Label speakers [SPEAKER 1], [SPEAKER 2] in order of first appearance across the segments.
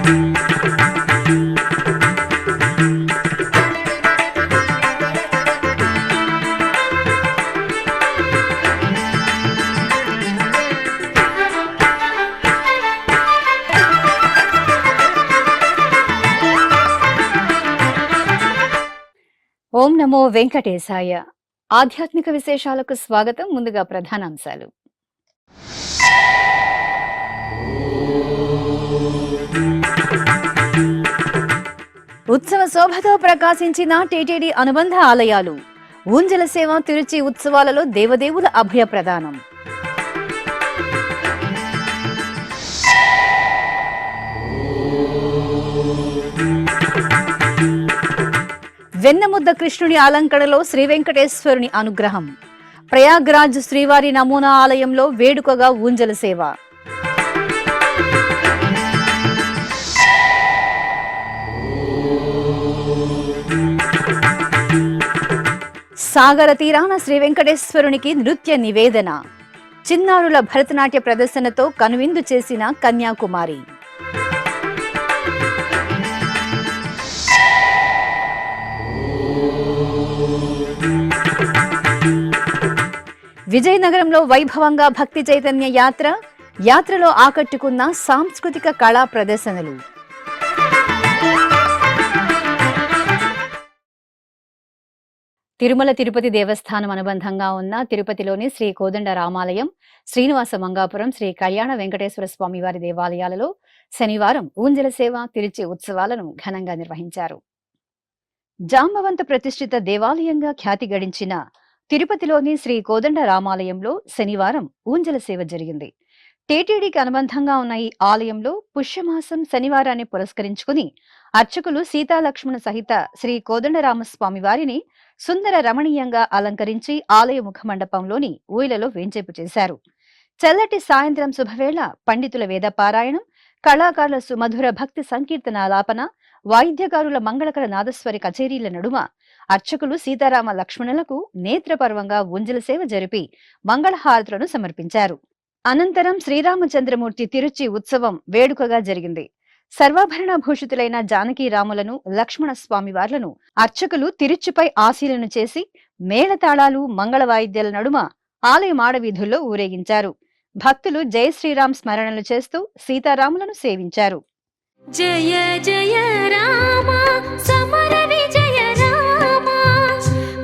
[SPEAKER 1] ఓం నమో వెంకటేశాయ. ఆధ్యాత్మిక విశేషాలకు స్వాగతం. ముందుగా ప్రధానాంశాలు. ఉత్సవ శోభతో ప్రకాశించిన టీటీడీ అనుబంధ ఆలయాలు. ఊంజల సేవ తిరుచి ఉత్సవాలలో దేవదేవుల అభయ ప్రదానం. వెన్నముద్ద కృష్ణుని అలంకరణలో శ్రీ వెంకటేశ్వరుని అనుగ్రహం. ప్రయాగ్రాజ్ శ్రీవారి నమూనా ఆలయంలో వేడుకగా ఊంజల సేవ. సాగర తీరాన శ్రీ వెంకటేశ్వరునికి నృత్య నివేదన. చిన్నారుల భరతనాట్య ప్రదర్శనతో కనువిందు చేసిన కన్యాకుమారి. విజయనగరంలో వైభవంగా భక్తి చైతన్య యాత్ర. యాత్రలో ఆకట్టుకున్న సాంస్కృతిక కళా ప్రదర్శనలు. తిరుమల తిరుపతి దేవస్థానం అనుబంధంగా ఉన్న తిరుపతిలోని శ్రీ కోదండ రామాలయం, శ్రీనివాస మంగాపురం, శ్రీ కళ్యాణ వెంకటేశ్వర స్వామి వారి దేవాలయాలలో శనివారం ఊంజల సేవ తిరుచి ఉత్సవాలను ఘనంగా నిర్వహించారు. జాంబవంత ప్రతిష్ఠిత దేవాలయంగా ఖ్యాతి గడించిన తిరుపతిలోని శ్రీ కోదండ రామాలయంలో శనివారం ఊంజల సేవ జరిగింది. టీటీడీకి అనుబంధంగా ఉన్న ఈ ఆలయంలో పుష్యమాసం శనివారాన్ని పురస్కరించుకుని అర్చకులు సీతాలక్ష్మణ సహిత శ్రీ కోదండరామస్వామి వారిని సుందర రమణీయంగా అలంకరించి ఆలయ ముఖమండపంలోని ఊయలలో వేంచేపు చేశారు. చల్లటి సాయంత్రం శుభవేళ పండితుల వేద పారాయణం, కళాకారుల సుమధుర భక్తి సంకీర్తనాలాపన, వాయిద్యకారుల మంగళకర నాదస్వరి కచేరీల నడుమ అర్చకులు సీతారామ లక్ష్మణులకు నేత్రపర్వంగా ఊంజల సేవ జరిపి మంగళహారతులను సమర్పించారు. అనంతరం శ్రీరామచంద్రమూర్తి తిరుచి ఉత్సవం వేడుకగా జరిగింది. సర్వాభరణ భూషితులైన జానకీ రాములను, లక్ష్మణ స్వామి వార్లను అర్చకులు తిరుచిపై ఆశీలను చేసి మేళతాళాలు, మంగళ వాయిద్యాల నడుమ ఆలయ మాడవీధుల్లో ఊరేగించారు. భక్తులు జయ శ్రీరామ్ స్మరణలు చేస్తూ సీతారాములను సేవించారు.
[SPEAKER 2] జయ జయ రామ సమర విజయ రామ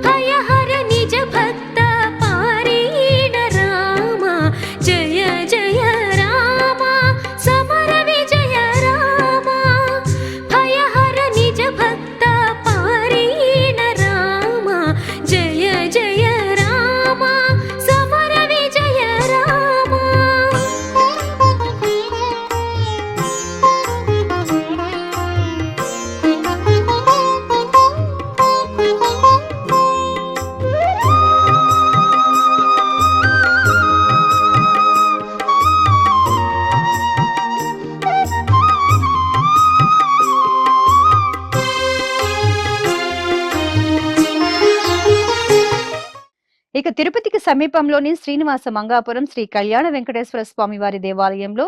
[SPEAKER 2] భయహర నిజ భక్త పారీణ రామ. జయ జయ రామ సమర విజయ రామ భయహర నిజ భక్త పారీణ రామ. జయ జయ రామ సమర విజయ రామ.
[SPEAKER 1] ఇక తిరుపతికి సమీపంలోని శ్రీనివాస మంగాపురం శ్రీ కళ్యాణ వెంకటేశ్వర స్వామి వారి దేవాలయంలో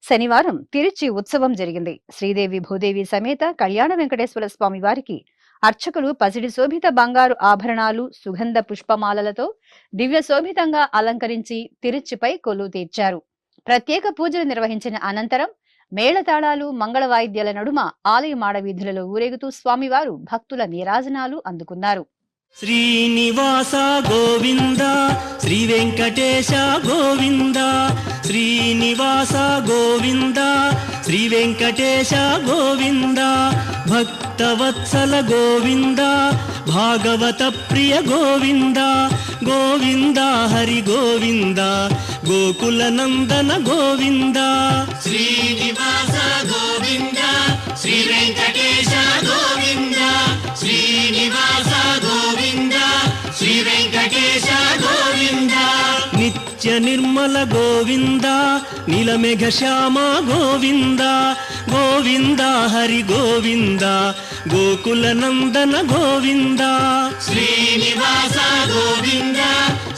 [SPEAKER 1] శనివారం తిరుచి ఉత్సవం జరిగింది. శ్రీదేవి భూదేవి సమేత కళ్యాణ వెంకటేశ్వర స్వామి వారికి అర్చకులు పసిడి శోభిత బంగారు ఆభరణాలు, సుగంధ పుష్పమాలలతో దివ్య శోభితంగా అలంకరించి తిరుచిపై కొలువు తీర్చారు. ప్రత్యేక పూజలు నిర్వహించిన అనంతరం మేళతాళాలు, మంగళ వాయిద్యాల నడుమ ఆలయ మాడవీధులలో ఊరేగుతూ స్వామివారు భక్తుల నీరాజనాలు అందుకున్నారు.
[SPEAKER 3] శ్రీనివాస గోవింద, శ్రీ వెంకటేశ గోవింద. శ్రీనివాస గోవింద, శ్రీ వెంకటేశ గోవింద. భక్తవత్సల గోవింద, భాగవత ప్రియ గోవింద. గోవింద హరి గోవింద, గోకుల నందన గోవింద. శ్రీనివాస గోవింద, శ్రీ వెంకటేశ గోవింద. శ్రీనివాస గోవింద, శ్రీ వెంకటేశ గోవింద. నిత్య నిర్మల గోవింద, నీలమేఘ శ్యామ గోవింద. గోవింద హరి గోవింద, గోకుల నందన గోవింద. శ్రీనివాస గోవింద,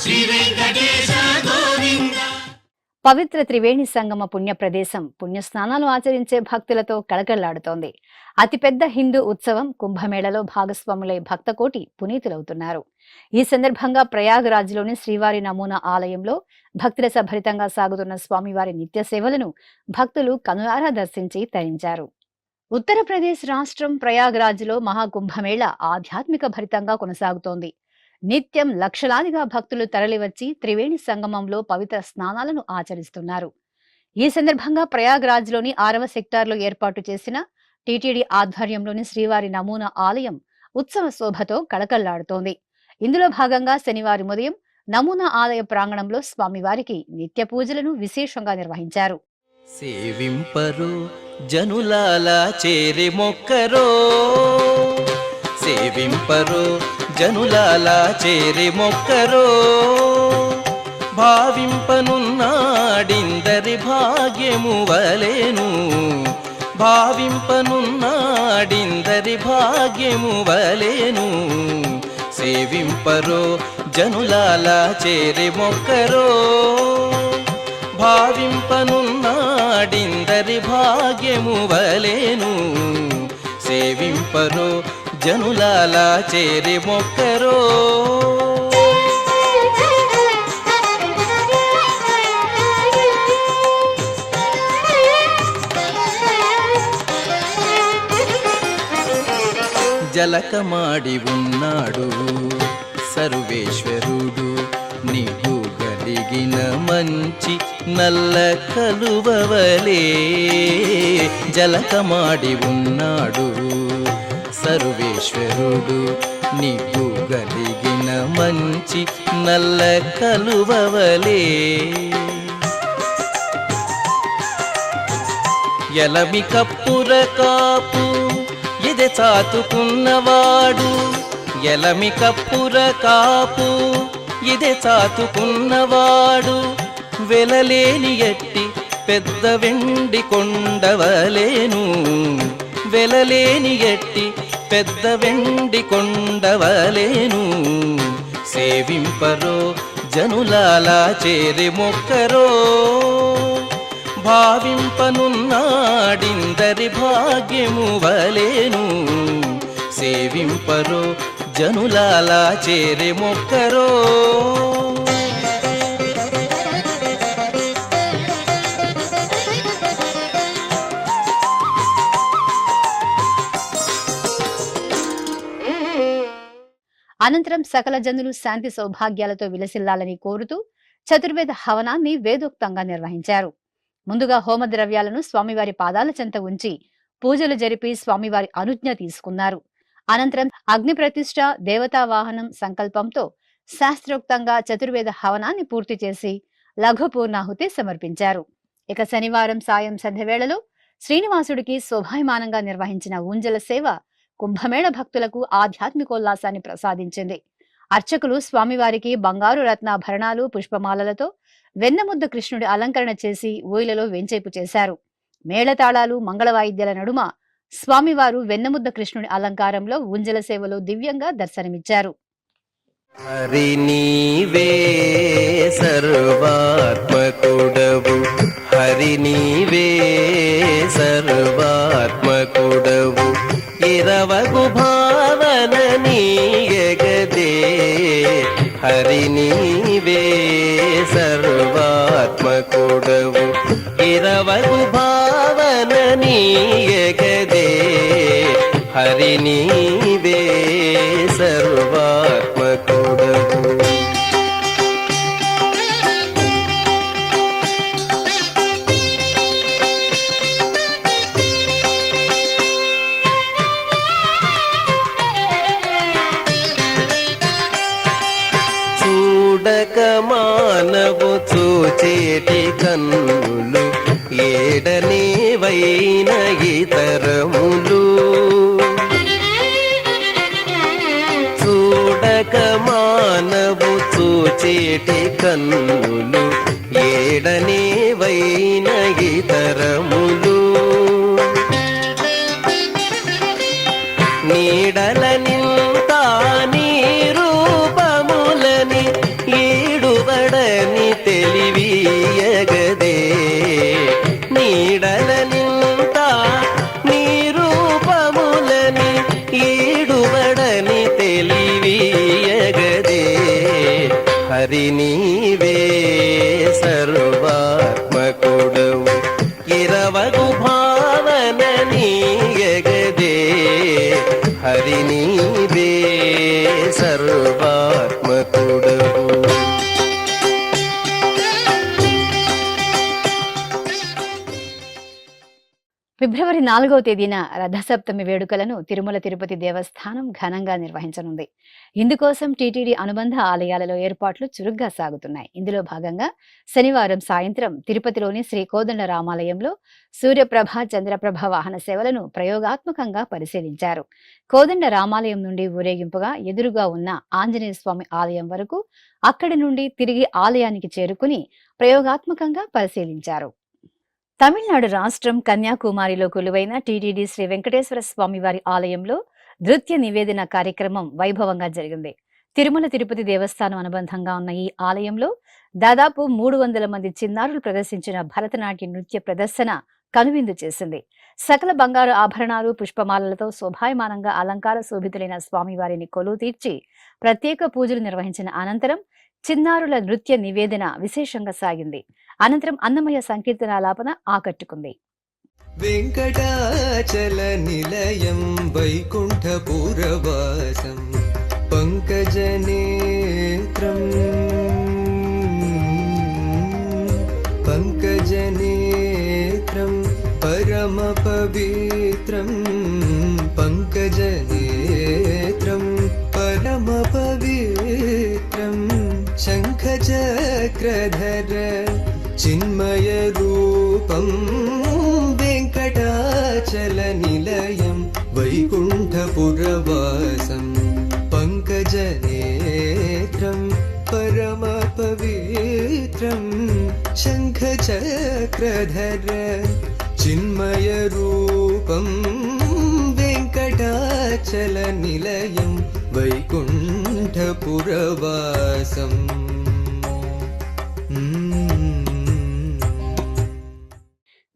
[SPEAKER 3] శ్రీ వెంకటేశ గోవింద.
[SPEAKER 1] పవిత్ర త్రివేణి సంగమ పుణ్య ప్రదేశం పుణ్యస్నానాలు ఆచరించే భక్తులతో కళకళలాడుతోంది. అతిపెద్ద హిందూ ఉత్సవం కుంభమేళలో భాగస్వాములై భక్తకోటి పునీతులవుతున్నారు. ఈ సందర్భంగా ప్రయాగరాజ్లోని శ్రీవారి నమూనా ఆలయంలో భక్తుల భరితంగా సాగుతున్న స్వామివారి నిత్య సేవలను భక్తులు కనులారా దర్శించి తరించారు. ఉత్తరప్రదేశ్ రాష్ట్రం ప్రయాగరాజ్లో మహాకుంభమేళ ఆధ్యాత్మిక భరితంగా కొనసాగుతోంది. నిత్యం లక్షలాదిగా భక్తులు తరలివచ్చి త్రివేణి సంగమంలో పవిత్ర స్నానాలను ఆచరిస్తున్నారు. ఈ సందర్భంగా ప్రయాగరాజ్లోని 6వ సెక్టార్లో ఏర్పాటు చేసిన టీటీడీ ఆధ్వర్యంలోని శ్రీవారి నమూనా ఆలయం ఉత్సవ శోభతో కళకళలాడుతోంది. ఇందులో భాగంగా శనివారం ఉదయం నమూనా ఆలయ ప్రాంగణంలో స్వామివారికి నిత్య పూజలను విశేషంగా నిర్వహించారు.
[SPEAKER 4] సేవింపరు జనులాల చేరి మొక్కరో, సేవింపరు జనులాల చేరి మొక్కరో, భావింపనున్నాడిందరి భాగ్యము వలెను, భావింపనున్నాడిందరి భాగ్యము వలెను. సేవింపరో జనులాల చేరి మొక్కరో, భావింపనున్నాడిందరి భాగ్యము వలెను. సేవింపరో జనులాల చేరి మొక్కరో. జలకమాడి ఉన్నాడు సర్వేశ్వరుడు, నీకు కలిగిన మంచి నల్ల కలువవలే. జలకమాడి ఉన్నాడు సర్వేశ్వరుడు, నీకు కలిగిన మంచి నల్ల కలువవలే. ఎలమి కప్పుర కాపు ఎదె చాతుకున్నవాడు, ఎలమి కప్పుర కాపు ఇదే చాతుకున్నవాడు, వెలలేని ఎట్టి పెద్ద వెండి కొండవలేను, వెలలేని ఎట్టి పెద్ద వెండి కొండవలేను. సేవింపరో జనులాల చేరి మొక్కరో, భావింపనున్నాడిందరి భాగ్యము వలెను. సేవింపరో జనులాల చేరి మొక్కరో.
[SPEAKER 1] అనంతరం సకల జనులు శాంతి సౌభాగ్యాలతో విలసిల్లాలని కోరుతూ చతుర్వేద హవనాన్ని వేదోక్తంగా నిర్వహించారు. ముందుగా హోమద్రవ్యాలను స్వామివారి పాదాల చెంత ఉంచి పూజలు జరిపి స్వామివారి అనుజ్ఞ తీసుకున్నారు. అనంతరం అగ్ని ప్రతిష్ఠ, దేవతా వాహనం సంకల్పంతో శాస్త్రోక్తంగా చతుర్వేద హవనాన్ని పూర్తి చేసి లఘు పూర్ణాహుతి సమర్పించారు. ఇక శనివారం సాయం సంధ్యవేళలో శ్రీనివాసుడికి శోభాయమానంగా నిర్వహించిన ఊంజల సేవ కుంభమేళ భక్తులకు ఆధ్యాత్మికోల్లాసాన్ని ప్రసాదించింది. అర్చకులు స్వామివారికి బంగారు రత్నాభరణాలు, పుష్పమాలలతో వెన్నముద్ద కృష్ణుడి అలంకరణ చేసి ఊయలలో వెంచేపు చేశారు. మేళతాళాలు, మంగళవాయిద్యాల నడుమ స్వామివారు వెన్నముద్ద కృష్ణుడి అలంకారంలో ఊంజల సేవలో దివ్యంగా దర్శనమిచ్చారు.
[SPEAKER 4] హరి నీవే సర్వాత్మకుడవు, హరి నీవే సర్వాత్మకుడవు, ఇరవగు భావన నీయగదే. హరి నీవే సర్వాత్మకుడవు, ఇరవగు భావన నీయగదే. హరి నీవే సర్వాత్మకుడవు. చూడక మానవు చూచేటి కన్నులు, ఏడనేవైన ఇతరములు. చూడక మానవు చూచేటి కన్నులు, ఏడనేవైన ఇతరములు. నీడలనింతా నీ రూపములని ఈడుబడని తెలివియగదే. నీయగదే హరి నీవే సర్వాత్మకుడవు.
[SPEAKER 1] ఫిబ్రవరి 4వ తేదీన రథసప్తమి వేడుకలను తిరుమల తిరుపతి దేవస్థానం ఘనంగా నిర్వహించనుంది. ఇందుకోసం టీటీడీ అనుబంధ ఆలయాలలో ఏర్పాట్లు చురుగ్గా సాగుతున్నాయి. ఇందులో భాగంగా శనివారం సాయంత్రం తిరుపతిలోని శ్రీ కోదండ రామాలయంలో సూర్యప్రభ చంద్రప్రభ వాహన సేవలను ప్రయోగాత్మకంగా పరిశీలించారు. కోదండ రామాలయం నుండి ఊరేగింపుగా ఎదురుగా ఉన్న ఆంజనేయ స్వామి ఆలయం వరకు, అక్కడి నుండి తిరిగి ఆలయానికి చేరుకుని ప్రయోగాత్మకంగా పరిశీలించారు. తమిళనాడు రాష్ట్రం కన్యాకుమారిలో కొలువైన టీటీడీ శ్రీ వెంకటేశ్వర స్వామి వారి ఆలయంలో నృత్య నివేదన కార్యక్రమం వైభవంగా జరిగింది. తిరుమల తిరుపతి దేవస్థానం అనుబంధంగా ఉన్న ఈ ఆలయంలో దాదాపు 300 మంది చిన్నారులు ప్రదర్శించిన భరతనాట్య నృత్య ప్రదర్శన కనువిందు చేసింది. సకల బంగారు ఆభరణాలు పుష్పమాలలతో శోభాయమానంగా అలంకార శోభితులైన స్వామివారిని కొలువు తీర్చి ప్రత్యేక పూజలు నిర్వహించిన అనంతరం చిన్నారుల నృత్య నివేదన విశేషంగా సాగింది. అనంతరం అన్నమయ్య సంకీర్తనాలాపన ఆకట్టుకుంది.
[SPEAKER 5] వెంకటాచల నిలయం వైకుంఠపురవాసం పంకజనేత్రం పంకజనేత్రం పరమ పవిత్రం పంకజనేత్రం పరమ పవిత్రం శంఖచక్రధర చిన్మయ రూపం వెంకటాచల నిలయం వైకుంఠపురవాసం పంకజనేత్రం పరమ పవిత్రం శంఖచక్రధర చిన్మయ రూపం వెంకటాచల నిలయం వైకుంఠపురవాసం.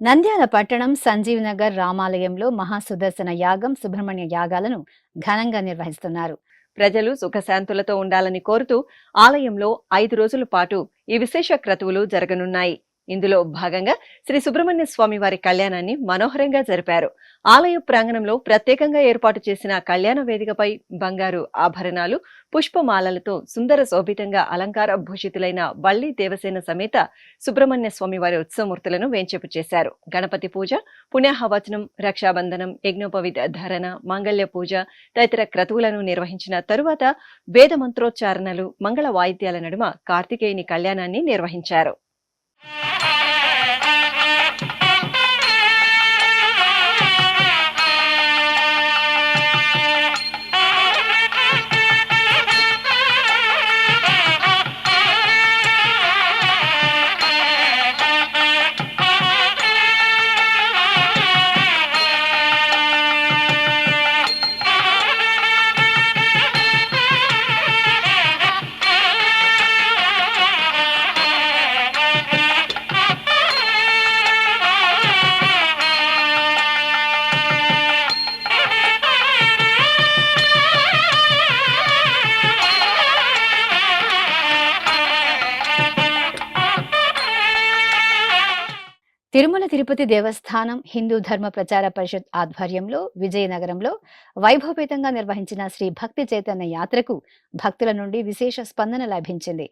[SPEAKER 1] నంద్యాల పట్టణం సంజీవ్ నగర్ రామాలయంలో మహాసుదర్శన యాగం సుబ్రహ్మణ్య యాగాలను ఘనంగా నిర్వహిస్తున్నారు.
[SPEAKER 6] ప్రజలు సుఖశాంతులతో ఉండాలని కోరుతూ ఆలయంలో 5 రోజుల పాటు ఈ విశేష క్రతువులు జరగనున్నాయి. ఇందులో భాగంగా శ్రీ సుబ్రహ్మణ్య స్వామి వారి కళ్యాణాన్ని మనోహరంగా జరిపారు. ఆలయ ప్రాంగణంలో ప్రత్యేకంగా ఏర్పాటు చేసిన కళ్యాణ వేదికపై బంగారు ఆభరణాలు పుష్పమాలలతో సుందర శోభితంగా అలంకార భూషితులైన వల్లి దేవసేన సమేత సుబ్రహ్మణ్య స్వామి వారి ఉత్సవమూర్తులను వేంచేపు చేశారు. గణపతి పూజ, పుణ్యాహవచనం, రక్షాబంధనం, యజ్ఞోపవిత ధరణ, మాంగళ్య పూజ తదితర క్రతువులను నిర్వహించిన తరువాత వేద మంత్రోచ్చారణలు, మంగళ వాయిద్యాల నడుమ కార్తికేయుని కళ్యాణాన్ని నిర్వహించారు.
[SPEAKER 1] తిరుమల తిరుపతి దేవస్థానం హిందూ ధర్మ ప్రచార పరిషత్ ఆధ్వర్యంలో విజయనగరంలో వైభవపేతంగా నిర్వహించిన శ్రీ భక్తి చైతన్య యాత్రకు భక్తుల నుండి విశేష స్పందన లభించింది.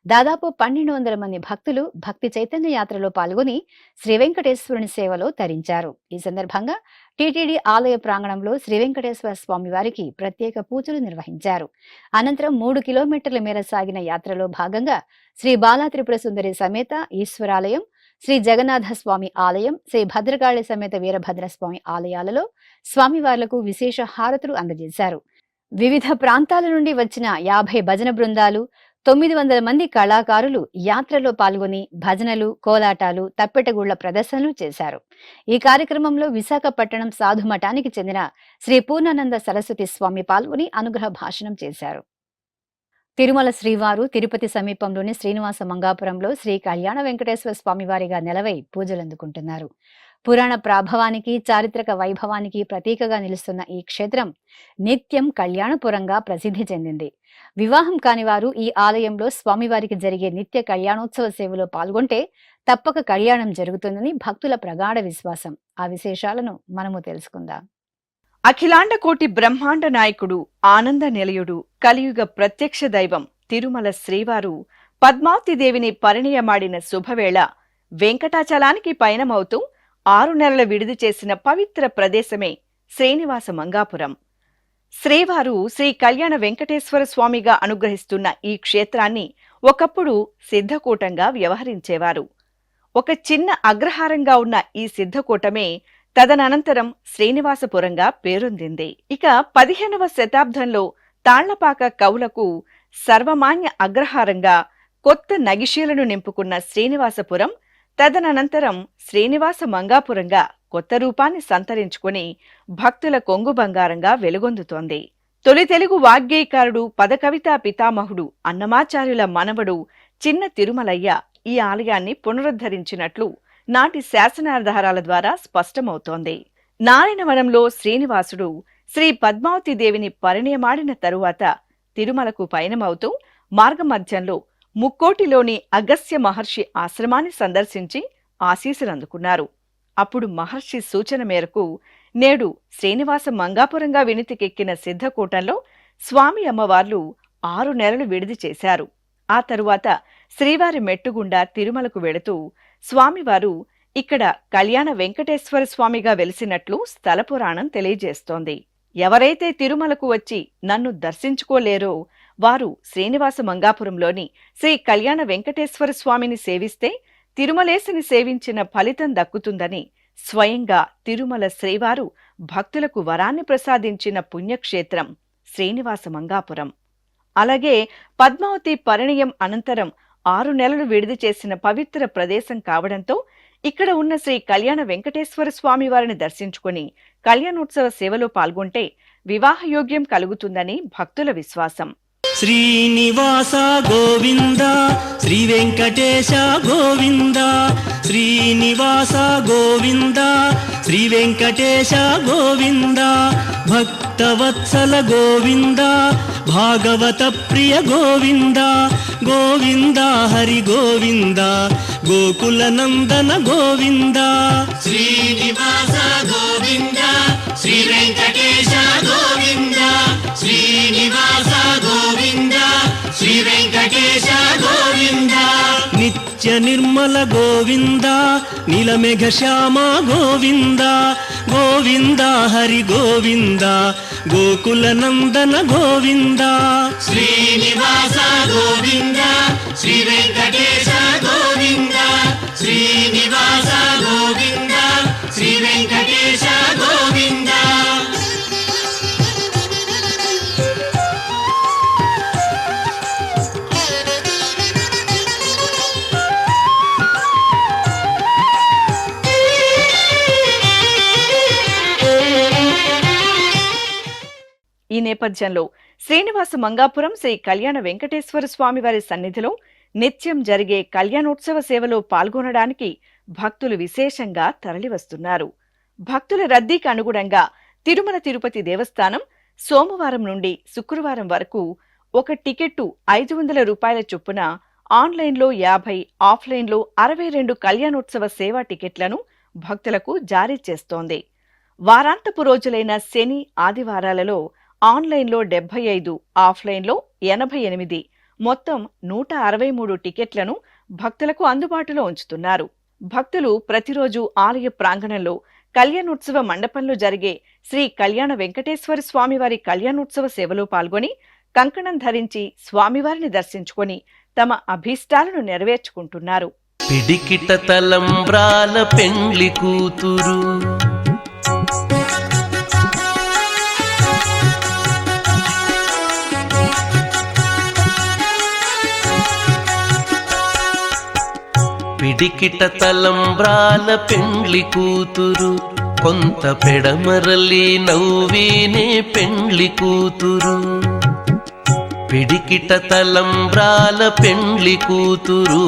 [SPEAKER 1] దాదాపు 1200 మంది భక్తులు భక్తి చైతన్య యాత్రలో పాల్గొని శ్రీ వెంకటేశ్వరుని సేవలో తరించారు. ఈ సందర్భంగా టీటీడీ ఆలయ ప్రాంగణంలో శ్రీ వెంకటేశ్వర స్వామి వారికి ప్రత్యేక పూజలు నిర్వహించారు. అనంతరం 3 కిలోమీటర్ల మేర సాగిన యాత్రలో భాగంగా శ్రీ బాలా త్రిపుర సుందరి సమేత ఈశ్వరాలయం, శ్రీ జగన్నాథ స్వామి ఆలయం, శ్రీ భద్రకాళి సమేత వీరభద్ర స్వామి ఆలయాలలో స్వామివార్లకు విశేష హారతులు అందజేశారు. వివిధ ప్రాంతాల నుండి వచ్చిన 50 భజన బృందాలు, 900 మంది కళాకారులు యాత్రలో పాల్గొని భజనలు, కోలాటాలు, తప్పెటగుళ్ల ప్రదర్శనలు చేశారు. ఈ కార్యక్రమంలో విశాఖపట్నం సాధు మఠానికి చెందిన శ్రీ పూర్ణానంద సరస్వతి స్వామి పాల్గొని అనుగ్రహ భాషణం చేశారు. తిరుమల శ్రీవారు తిరుపతి సమీపంలోని శ్రీనివాస మంగాపురంలో శ్రీ కళ్యాణ వెంకటేశ్వర స్వామివారిగా నెలవై పూజలందుకుంటున్నారు. పురాణ ప్రాభవానికి, చారిత్రక వైభవానికి ప్రతీకగా నిలుస్తున్న ఈ క్షేత్రం నిత్యం కళ్యాణపురంగా ప్రసిద్ధి చెందింది. వివాహం కాని వారు ఈ ఆలయంలో స్వామివారికి జరిగే నిత్య కళ్యాణోత్సవ సేవలో పాల్గొంటే తప్పక కళ్యాణం జరుగుతుందని భక్తుల ప్రగాఢ విశ్వాసం. ఆ విశేషాలను మనము తెలుసుకుందాం.
[SPEAKER 6] అఖిలాండ కోటి బ్రహ్మాండ నాయకుడు, ఆనంద నిలయుడు, కలియుగ ప్రత్యక్ష దైవం తిరుమల శ్రీవారు పద్మావతిదేవిని పరిణయమాడిన శుభవేళ వెంకటాచలానికి పయనమవుతూ 6 నెలల విడిది చేసిన పవిత్ర ప్రదేశమే శ్రీనివాస మంగాపురం. శ్రీవారు శ్రీ కళ్యాణ వెంకటేశ్వర స్వామిగా అనుగ్రహిస్తున్న ఈ క్షేత్రాన్ని ఒకప్పుడు సిద్ధకూటంగా వ్యవహరించేవారు. ఒక చిన్న అగ్రహారంగా ఉన్న ఈ సిద్ధకూటమే తదనంతరం శ్రీనివాసపురంగా పేరొందింది. ఇక 15వ శతాబ్దంలో తాళ్లపాక కవులకు సర్వమాన్య అగ్రహారంగా కొత్త నగిషీలను నింపుకున్న శ్రీనివాసపురం తదనంతరం శ్రీనివాస మంగాపురంగా కొత్త రూపాన్ని సంతరించుకుని భక్తుల కొంగు బంగారంగా వెలుగొందుతోంది. తొలి తెలుగు వాగ్గేయకారుడు, పదకవితా పితామహుడు అన్నమాచార్యుల మనవడు చిన్న తిరుమలయ్య ఈ ఆలయాన్ని పునరుద్ధరించినట్లు నాటి శాసనాధారాల ద్వారా స్పష్టమవుతోంది. నారాయణవనంలో శ్రీనివాసుడు శ్రీ పద్మావతిదేవిని పరిణయమాడిన తరువాత తిరుమలకు పయనమవుతూ మార్గమధ్యంలో ముక్కోటిలోని అగస్త్య మహర్షి ఆశ్రమాన్ని సందర్శించి ఆశీస్సులందుకున్నారు. అప్పుడు మహర్షి సూచన మేరకు నేడు శ్రీనివాస మంగాపురంగా వినితికెక్కిన సిద్ధకూటంలో స్వామి అమ్మవార్లు 6 నెలలు విడిది చేశారు. ఆ తరువాత శ్రీవారి మెట్టుగుండా తిరుమలకు వెళుతూ స్వామివారు ఇక్కడ కళ్యాణ వెంకటేశ్వర స్వామిగా వెలిసినట్లు స్థల పురాణం తెలియజేస్తోంది. ఎవరైతే తిరుమలకు వచ్చి నన్ను దర్శించుకోలేరో వారు శ్రీనివాస మంగాపురంలోని శ్రీ కళ్యాణ వెంకటేశ్వర స్వామిని సేవిస్తే తిరుమలేశని సేవించిన ఫలితం దక్కుతుందని స్వయంగా తిరుమల శ్రీవారు భక్తులకు వరాన్ని ప్రసాదించిన పుణ్యక్షేత్రం శ్రీనివాస మంగాపురం. అలాగే పద్మావతి పరిణయం అనంతరం 6 నెలలు విడిది చేసిన పవిత్ర ప్రదేశం కావడంతో ఇక్కడ ఉన్న శ్రీ కళ్యాణ వెంకటేశ్వర స్వామి వారిని దర్శించుకుని కళ్యాణోత్సవ సేవలో పాల్గొంటే వివాహయోగ్యం కలుగుతుందని భక్తుల విశ్వాసం.
[SPEAKER 3] శ్రీనివాస గోవింద, శ్రీ వెంకటేశ గోవింద, శ్రీనివాస గోవింద, శ్రీ వెంకటేశ గోవింద, భక్తవత్సల గోవింద, భాగవత ప్రియ గోవింద, గోవింద హరి గోవింద, గోకుల నందన గోవింద. శ్రీనివాస గోవింద, శ్రీ వెంకటేశ గోవింద, శ్రీనివాస గోవింద, శ్రీ వెంకటేశ గోవింద. నిత్య నిర్మల గోవింద, నీలమేఘ శ్యామ గోవింద, గోవింద హరి గోవింద, గోకుల నందన గోవింద. శ్రీనివాస గోవింద, శ్రీ వెంకటేశ గోవింద, శ్రీనివాస గోవింద, శ్రీ వెంకటేశ గోవింద.
[SPEAKER 6] ఈ నేపథ్యంలో శ్రీనివాస మంగాపురం శ్రీ కళ్యాణ వెంకటేశ్వర స్వామి వారి సన్నిధిలో నిత్యం జరిగే కళ్యాణోత్సవ సేవలో పాల్గొనడానికి భక్తులు విశేషంగా తరలివస్తున్నారు. భక్తుల రద్దీకి అనుగుణంగా తిరుమల తిరుపతి దేవస్థానం సోమవారం నుండి శుక్రవారం వరకు ఒక టికెట్టు 500 రూపాయల చొప్పున ఆన్లైన్లో 50, ఆఫ్లైన్లో 62 కళ్యాణోత్సవ సేవా టికెట్లను భక్తులకు జారీ చేస్తోంది. వారాంతపు రోజులైన శని, ఆదివారాలలో ఆన్లైన్లో 75, ఆఫ్లైన్లో 88, మొత్తం 163 టికెట్లను భక్తులకు అందుబాటులో ఉంచుతున్నారు. భక్తులు ప్రతిరోజు ఆలయ ప్రాంగణంలో కళ్యాణోత్సవ మండపంలో జరిగే శ్రీ కళ్యాణ వెంకటేశ్వర స్వామివారి కళ్యాణోత్సవ సేవలో పాల్గొని కంకణం ధరించి స్వామివారిని దర్శించుకొని తమ అభీష్టాలను నెరవేర్చుకుంటున్నారు.
[SPEAKER 7] పిడికిట తలంబ్రాల పెండ్లి కూతురు, పిడికిట తలంబ్రాల పెండ్లి కూతురు, కొంత పెడమరలి నవ్వేనే పెండ్లి కూతురు. పిడికిట తలంబ్రాల పెండ్లి కూతురు,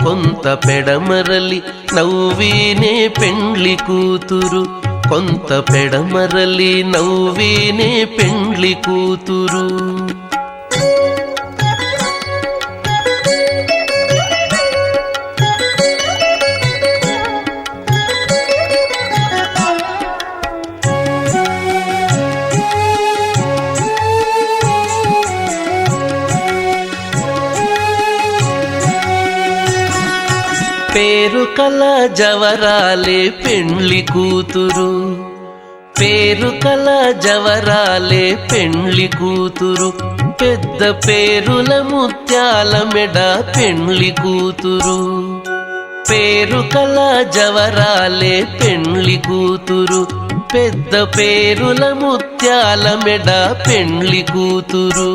[SPEAKER 7] కొంత పెడమరలి నవ్వేనే పెండ్లి కూతురు, కొంత పెడమరలి నవ్వేనే పెండ్లి కూతురు. పేరు కల జవరాలే పెండ్లి కూతురు, పేరు కల జవరాలే పెండ్లి కూతురు, పెద్ద పేరుల ముత్యాల మెడ పెండ్లి కూతురు. పేరు కల జవరాలే పెండ్లి కూతురు, పెద్ద పేరుల ముత్యాల మెడ పెండ్లి కూతురు.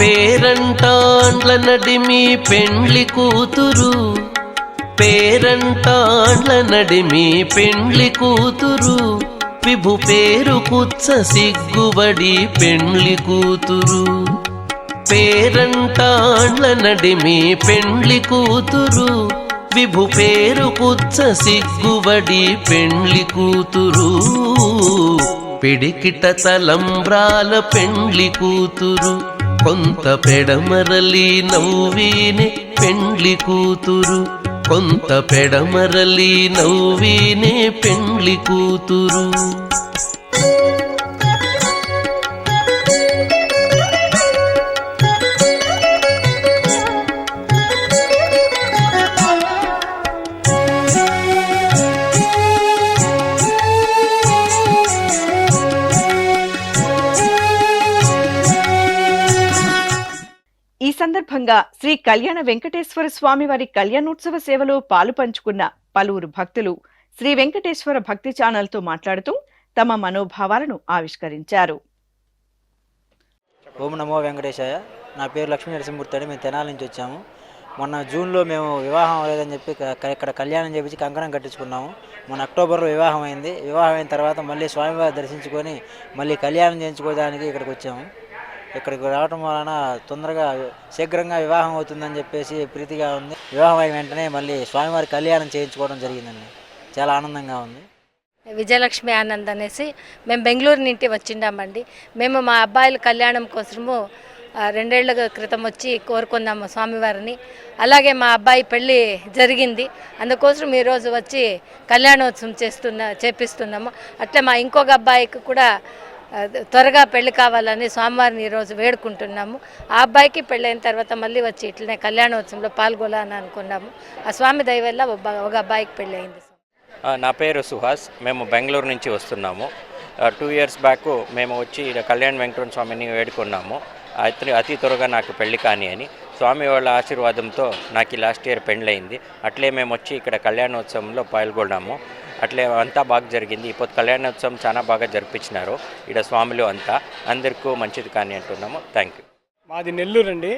[SPEAKER 7] పేరంటాండ్ల నడిమి పెండ్లి కూతురు, పేరంటాండ్ల నడిమి పెండ్లి కూతురు, విభు పేరు కుచ్చ సిగ్గుబడి పెండ్లి కూతురు. పేరంటాండ్ల నడిమి పెండ్లి కూతురు, విభు పేరు కుచ్చ సిగ్గుబడి పెండ్లి కూతురు. పిడికిట తలంబ్రాల పెండ్లి కూతురు, కొంత పెడమరలి నవ్వినే పెండ్లి కూతురు, కొంత పెడమరలి నవ్వినే పెండ్లి కూతురు.
[SPEAKER 6] ఈ సందర్భంగా శ్రీ కళ్యాణ వెంకటేశ్వర స్వామి వారి కళ్యాణోత్సవ సేవలో పాలు పంచుకున్న పలువురు భక్తులు శ్రీ వెంకటేశ్వర భక్తి ఛానల్తో మాట్లాడుతూ తమ మనోభావాలను ఆవిష్కరించారు.
[SPEAKER 8] ఓం నమో వెంకటేశాయ. నా పేరు లక్ష్మీ నరసింహమూర్తి అండి. మేము తెనాలి నుంచి వచ్చాము. మొన్న జూన్లో మేము వివాహం అవ్వలేదని చెప్పి ఇక్కడ కళ్యాణం చేపించి కంకణం కట్టించుకున్నాము. మొన్న అక్టోబర్లో వివాహం అయింది. వివాహం అయిన తర్వాత మళ్ళీ స్వామివారి దర్శించుకొని మళ్ళీ కళ్యాణం చేయించుకోవడానికి ఇక్కడికి వచ్చాము. ఇక్కడికి రావడం వలన తొందరగా శీఘ్రంగా వివాహం అవుతుందని చెప్పేసి ప్రీతిగా ఉంది. వివాహం అయిన వెంటనే మళ్ళీ స్వామివారి కళ్యాణం చేయించుకోవడం జరిగిందండి. చాలా ఆనందంగా ఉంది.
[SPEAKER 9] విజయలక్ష్మి ఆనంద్ అనేసి మేము బెంగళూరు నుండి వచ్చిండామండి. మేము మా అబ్బాయిల కళ్యాణం కోసము 2 ఏళ్ల క్రితం వచ్చి కోరుకున్నాము స్వామివారిని. అలాగే మా అబ్బాయి పెళ్ళి జరిగింది, అందుకోసం ఈరోజు వచ్చి కళ్యాణోత్సవం చేపిస్తున్నాము. అట్లే మా ఇంకొక అబ్బాయికి కూడా త్వరగా పెళ్లి కావాలని స్వామివారిని ఈరోజు వేడుకుంటున్నాము. ఆ అబ్బాయికి పెళ్ళైన తర్వాత మళ్ళీ వచ్చి ఇట్లనే కళ్యాణోత్సవంలో పాల్గొనాలని అనుకున్నాము. ఆ స్వామి దయ వల్ల ఒక అబ్బాయికి పెళ్ళి అయింది.
[SPEAKER 10] నా పేరు సుహాస్. మేము బెంగళూరు నుంచి వస్తున్నాము. 2 years బ్యాక్ మేము వచ్చి కళ్యాణ్ వెంకటరమణ స్వామిని వేడుకున్నాము. అతి త్వరగా నాకు పెళ్లి కాని అని స్వామి వాళ్ళ ఆశీర్వాదంతో నాకు లాస్ట్ ఇయర్ పెళ్ళయింది. అట్లే మేము వచ్చి ఇక్కడ కళ్యాణోత్సవంలో పాల్గొన్నాము. అట్లే అంతా బాగా జరిగింది. ఇప్పుడు కళ్యాణోత్సవం చాలా బాగా జరిపించినారు. ఇక్కడ స్వాములు అంతా అందరికీ మంచిది కానీ అంటున్నాము. Thank you.
[SPEAKER 11] మాది నెల్లూరు అండి.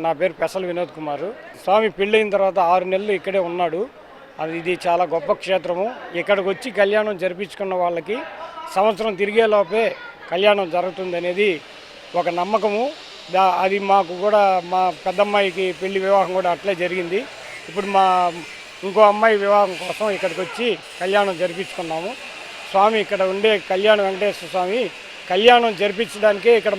[SPEAKER 11] నా పేరు పెసల వినోద్ కుమారు. స్వామి పెళ్ళైన తర్వాత 6 నెలలు ఇక్కడే ఉన్నాడు. ఇది చాలా గొప్ప క్షేత్రము. ఇక్కడికి వచ్చి కళ్యాణం జరిపించుకున్న వాళ్ళకి సంవత్సరం తిరిగేలోపే కళ్యాణం జరుగుతుంది అనేది ఒక నమ్మకము. అది మాకు కూడా మా పెద్దమ్మాయికి పెళ్లి వివాహం కూడా అట్లే జరిగింది. ఇప్పుడు మా ఇంకో అమ్మాయి వివాహం కోసం ఇక్కడికి వచ్చి కళ్యాణం జరిపించుకున్నాము. స్వామి ఇక్కడ ఉండే కళ్యాణ వెంకటేశ్వర స్వామి కళ్యాణం జరిపించడానికే ఇక్కడ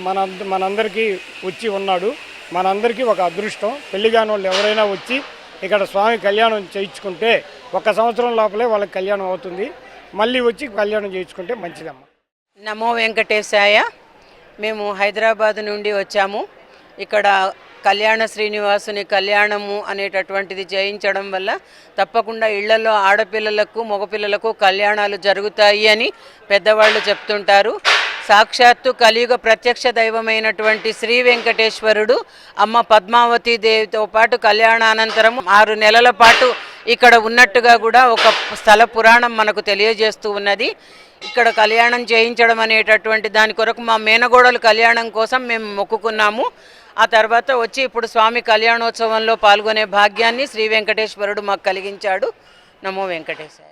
[SPEAKER 11] మనందరికీ వచ్చి ఉన్నాడు. మనందరికీ ఒక అదృష్టం. పెళ్లి కాని వాళ్ళు ఎవరైనా వచ్చి ఇక్కడ స్వామి కళ్యాణం చేయించుకుంటే 1 సంవత్సరం లోపలే వాళ్ళకి కళ్యాణం అవుతుంది. మళ్ళీ వచ్చి కళ్యాణం చేయించుకుంటే మంచిదమ్మ.
[SPEAKER 12] నమో వెంకటేశాయ. మేము హైదరాబాద్ నుండి వచ్చాము. ఇక్కడ కళ్యాణ శ్రీనివాసుని కళ్యాణము అనేటటువంటిది చేయించడం వల్ల తప్పకుండా ఇళ్లలో ఆడపిల్లలకు మగపిల్లలకు కళ్యాణాలు జరుగుతాయి అని పెద్దవాళ్ళు చెప్తుంటారు. సాక్షాత్తు కలియుగ ప్రత్యక్ష దైవమైనటువంటి శ్రీ వెంకటేశ్వరుడు అమ్మ పద్మావతి దేవితో పాటు కళ్యాణానంతరం 6 నెలల పాటు ఇక్కడ ఉన్నట్టుగా కూడా ఒక స్థల పురాణం మనకు తెలియజేస్తూ ఉన్నది. ఇక్కడ కళ్యాణం చేయించడం అనేటటువంటి దాని కొరకు మా మేనగోడలు కళ్యాణం కోసం మేము మొక్కుకున్నాము. ఆ తర్వాత వచ్చి ఇప్పుడు స్వామి కళ్యాణోత్సవంలో పాల్గొనే భాగ్యాన్ని శ్రీ వెంకటేశ్వరుడు మాకు కలిగించాడు. నమో వెంకటేశాయ.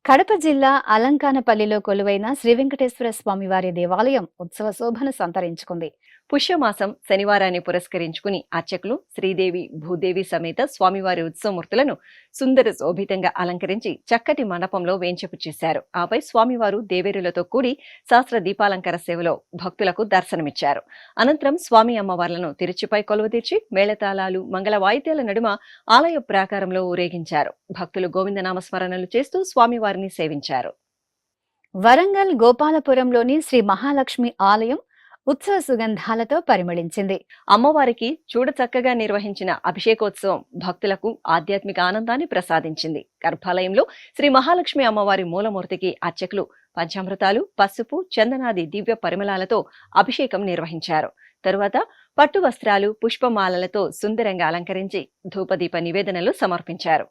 [SPEAKER 1] కడప జిల్లా అలంకానపల్లిలో కొలువైన శ్రీ వెంకటేశ్వర స్వామి వారి దేవాలయం ఉత్సవ శోభను సంతరించుకుంది.
[SPEAKER 6] పుష్యమాసం శనివారాన్ని పురస్కరించుకుని అర్చకులు శ్రీదేవి భూదేవి సమేత స్వామివారి ఉత్సవమూర్తులను సుందర శోభితంగా అలంకరించి చక్కటి మండపంలో వేంచేపు చేశారు. ఆపై స్వామివారు దేవేరులతో కూడి శాస్త్ర దీపాలంకార సేవలో భక్తులకు దర్శనమిచ్చారు. అనంతరం స్వామి అమ్మవార్లను తిరుచిపై కొలువుతీర్చి మేళతాళాలు మంగళ వాయిద్యాల నడుమ ఆలయ ప్రాకారంలో ఊరేగించారు. భక్తులు గోవిందనామస్మరణలు చేస్తూ స్వామివారిని సేవించారు.
[SPEAKER 1] వరంగల్ గోపాలపురంలోని శ్రీ మహాలక్ష్మి ఆలయం ఉత్సవ సుగంధాలతో పరిమళించింది.
[SPEAKER 6] అమ్మవారికి చూడచక్కగా నిర్వహించిన అభిషేకోత్సవం భక్తులకు ఆధ్యాత్మిక ఆనందాన్ని ప్రసాదించింది. గర్భాలయంలో శ్రీ మహాలక్ష్మి అమ్మవారి మూలమూర్తికి అర్చకులు పంచామృతాలు, పసుపు, చందనాది దివ్య పరిమళాలతో అభిషేకం నిర్వహించారు. తరువాత పట్టు వస్త్రాలు, పుష్పమాలలతో సుందరంగా అలంకరించి ధూపదీప నివేదనలు సమర్పించారు.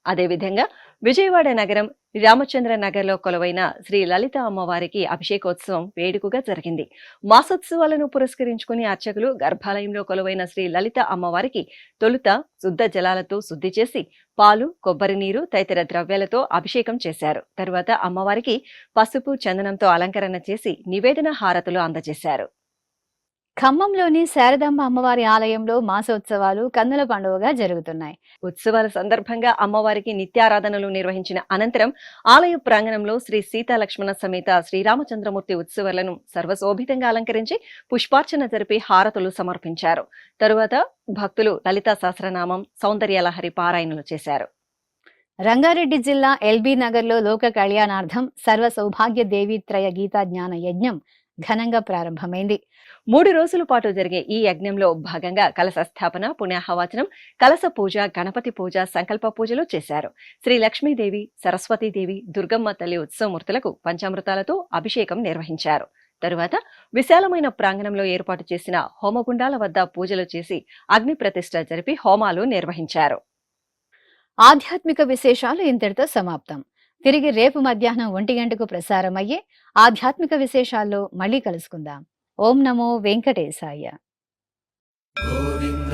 [SPEAKER 6] అదేవిధంగా విజయవాడ నగరం రామచంద్ర నగర్లో కొలువైన శ్రీ లలిత అమ్మవారికి అభిషేకోత్సవం వేడుకగా జరిగింది. మాసోత్సవాలను పురస్కరించుకుని అర్చకులు గర్భాలయంలో కొలువైన శ్రీ లలిత అమ్మవారికి తొలుత శుద్ధ జలాలతో శుద్ధి చేసి పాలు, కొబ్బరి నీరు తదితర ద్రవ్యాలతో అభిషేకం చేశారు. తరువాత అమ్మవారికి పసుపు, చందనంతో అలంకరణ చేసి నివేదన హారతులు అందజేశారు.
[SPEAKER 1] ఖమ్మంలోని శారదాంబ అమ్మవారి ఆలయంలో మాసోత్సవాలు కన్నుల పండుగగా జరుగుతున్నాయి.
[SPEAKER 6] ఉత్సవాల సందర్భంగా అమ్మవారికి నిత్యారాధనలు నిర్వహించిన అనంతరం ఆలయ ప్రాంగణంలో శ్రీ సీతాలక్ష్మణ సమేత శ్రీరామచంద్రమూర్తి ఉత్సవాలను సర్వశోభితంగా అలంకరించి పుష్పార్చన జరిపి హారతులు సమర్పించారు. తరువాత భక్తులు లలితా సహస్రనామం, సౌందర్యలహరి పారాయణలు చేశారు.
[SPEAKER 1] రంగారెడ్డి జిల్లా ఎల్బీ నగర్లో లోక కళ్యాణార్థం సర్వ సౌభాగ్య దేవీత్రయ గీతా జ్ఞాన యజ్ఞం ఘనంగా ప్రారంభమైంది.
[SPEAKER 6] 3 రోజుల పాటు జరిగే ఈ యజ్ఞంలో భాగంగా కలశ స్థాపన, పుణ్యాహవాచనం, కలశ పూజ, గణపతి పూజ, సంకల్ప పూజలు చేశారు. శ్రీ లక్ష్మీదేవి, సరస్వతీదేవి, దుర్గమ్మ తల్లి ఉత్సవమూర్తులకు పంచామృతాలతో అభిషేకం నిర్వహించారు. తరువాత విశాలమైన ప్రాంగణంలో ఏర్పాటు చేసిన హోమగుండాల వద్ద పూజలు చేసి అగ్ని ప్రతిష్ఠ జరిపి హోమాలు నిర్వహించారు.
[SPEAKER 1] ఆధ్యాత్మిక విశేషాలు ఇంతటితో సమాప్తం. తిరిగి రేపు మధ్యాహ్నం 1 గంటకు ప్రసారమయ్యే ఆధ్యాత్మిక విశేషాల్లో మళ్ళీ కలుసుకుందాం. ఓం నమో వెంకటేశాయ.
[SPEAKER 5] గోవింద